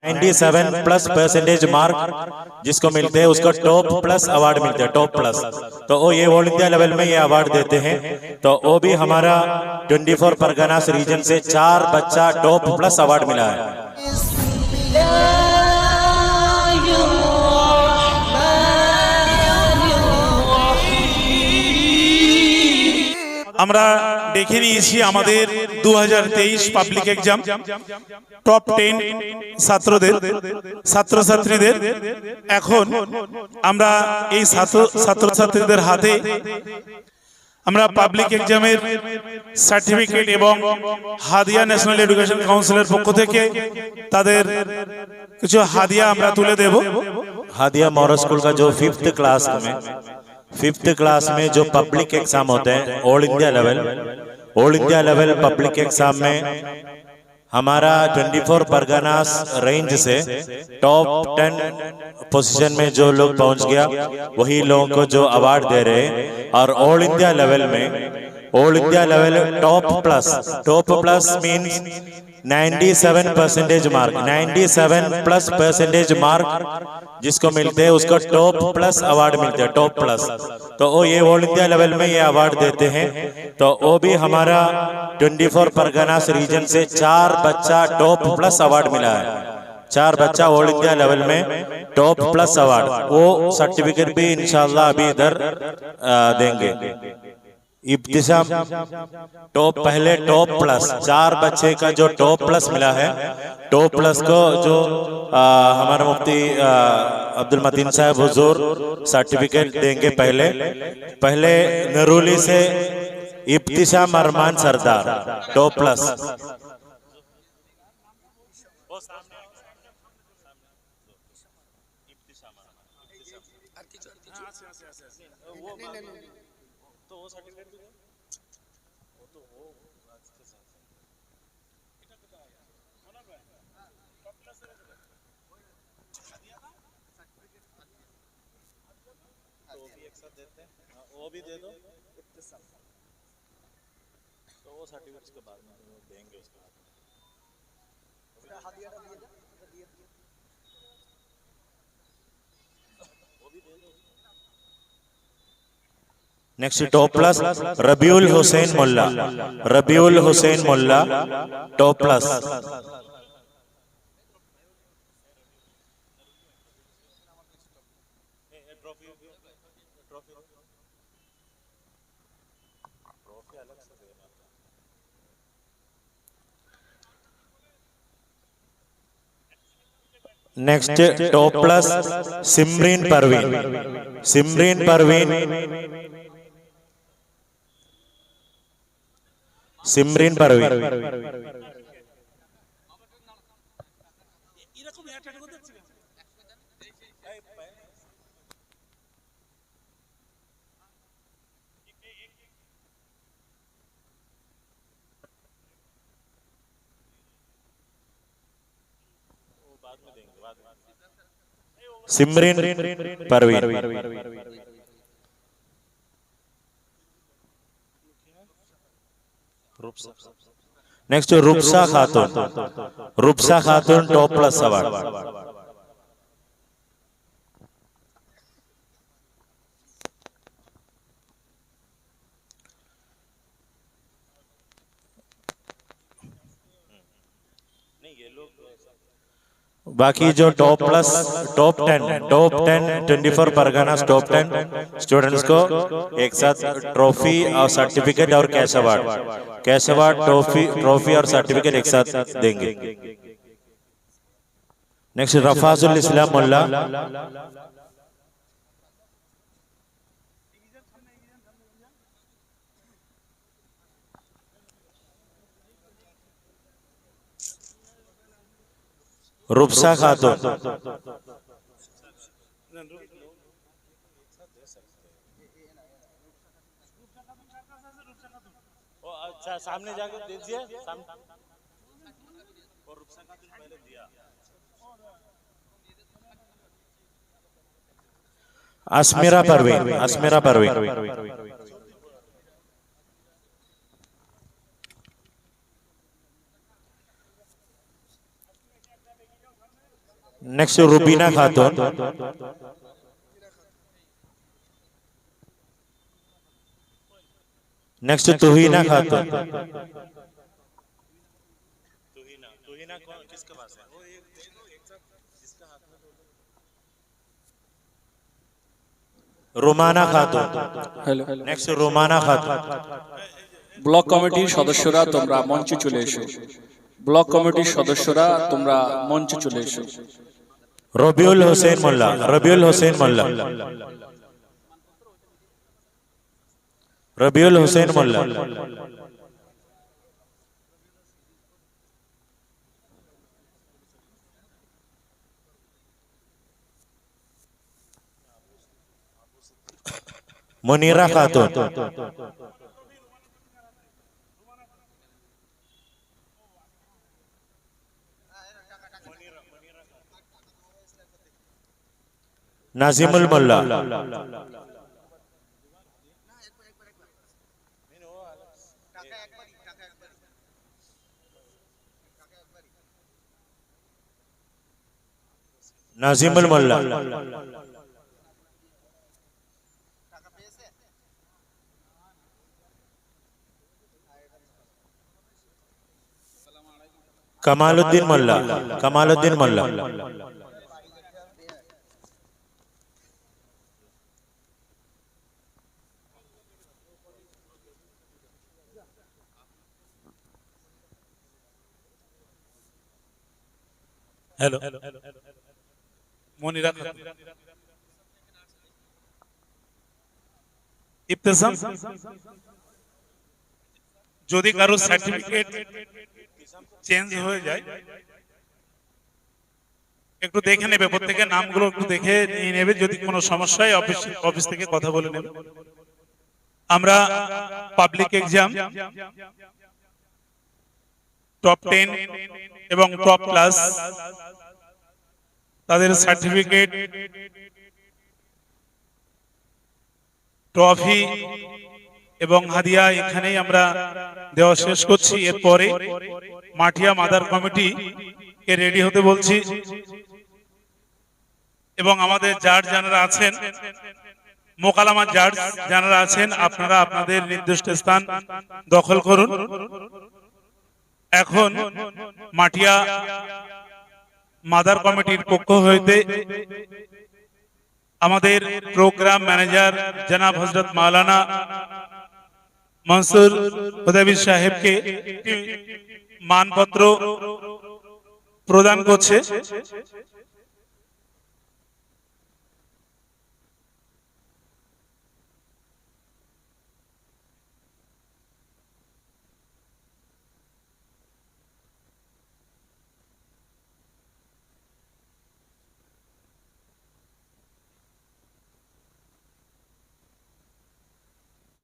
97+% mark जिसको मिलते हैं उसको टॉप प्लस अवार्ड मिलते हैं, टॉप प्लस। तो वो ये ऑल इंडिया लेवल में ये अवार्ड देते हैं। तो वो भी हमारा 24 परगनास रीजन से 4 बच्चा टॉप प्लस अवार्ड मिला है। আমরা দেখে নিয়েছি আমাদের 2023 পাবলিক এক্সাম টপ 10 ছাত্রছাত্রীদের। এখন আমরা এই ছাত্রছাত্রীদের হাতে আমরা পাবলিক এক্সামের সার্টিফিকেট এবং হাদিয়া ন্যাশনাল এডুকেশন কাউন্সিলের পক্ষ থেকে তাদের কিছু হাদিয়া আমরা তুলে দেব। हादिया मॉडल स्कूल का जो 5th क्लास में जो पब्लिक एग्जाम होते हैं all India level public exam में हमारा 24 परगनास रेंज से टॉप 10 पोजीशन में जो लोग पहुंच गया वही लोगों को जो अवार्ड दे रहे हैं। और all India level top plus means 97% mark, 97+% mark जिसको मिलते हैं उसको टॉप प्लस अवार्ड मिलते हैं, टॉप प्लस। तो वो ये ऑल इंडिया लेवल में ये अवार्ड देते हैं। तो वो भी हमारा 24 परगनास रीजन से 4 बच्चा टॉप प्लस अवार्ड मिला है, 4 बच्चा ऑल इंडिया लेवल में टॉप प्लस अवार्ड। वो सर्टिफिकेट भी इंशाल्लाह अभी इधर देंगे। इब्तिसाम पहले टॉप प्लस 4 बच्चे का जो टॉप प्लस मिला है, टॉप प्लस को जो हमारे मुफ्ती अब्दुल मतीन साहब हुजूर सर्टिफिकेट देंगे। पहले नरूली से इब्तिसाम अरमान सरदार टॉप प्लस। वो भी दे दो, तो वो सर्टिफिकेट के बाद में देंगे उसके बाद। Next top plus Rabiul Hussain Molla top plus. Next top plus Simrin Parveen Simrin Parveen. Next Rupsa Khatun top plus award. बाकी जो टॉप 10 24 परगनास टॉप 10 स्टूडेंट्स को एक साथ ट्रॉफी और सर्टिफिकेट और कैश अवार्ड ट्रॉफी और सर्टिफिकेट एक साथ देंगे। नेक्स्ट रफाजुल इस्लाम मोल्ला रुपसा खातून अच्छा सामने जाकर दीजिए अस्मिरा परवीन नेक्स्ट रुबीना खातून, नेक्स्ट तुहीना खातून, रोमाना खातून, হ্যালো, नेक्स्ट रोमाना खातून, ব্লক কমিটির সদস্যরা তোমরা মঞ্চে চলে এসো। ব্লক কমিটির সদস্যরা তোমরা মঞ্চে চলে এসো। रबीउल हुसैन मोल्ला, रबीउल हुसैन मोल्ला, रबीउल हुसैन मोल्ला, मुनीरा खातून, नाजिमुल मोल्ला, नाजिमुल मोल्ला, कमालुद्दीन मोल्ला, कमालुद्दीन मोल्ला, हेलो मोनिरा खातून, इब्तिसाम যদি কারো সার্টিফিকেট চেঞ্জ হয়ে যায় একটু দেখে নেবে, প্রত্যেকের নামগুলো একটু দেখে নিয়ে নেবে, যদি কোনো সমস্যা হয় অফিস থেকে কথা বলে নেবে। আমরা পাবলিক এক্সাম টপ 10 এবং টপ ক্লাস তাদের সার্টিফিকেট, ট্রফি এবং হাদিয়া এখানেই আমরা দেওয়া শেষ করছি। এরপরে মাঠিয়া মাদার কমিটি কে রেডি হতে বলছি এবং আমাদের জাজ যারা আছেন, মোকালামা জাজ যারা আছেন, আপনারা আপনাদের নির্দিষ্ট স্থান দখল করুন। এখন মাঠিয়া মাদার কমিটির পক্ষ হইতে আমাদের প্রোগ্রাম ম্যানেজার জনাব হযরত মাওলানা মনসুর হুদাইবি সাহেবকে মানপত্র প্রদান করছে।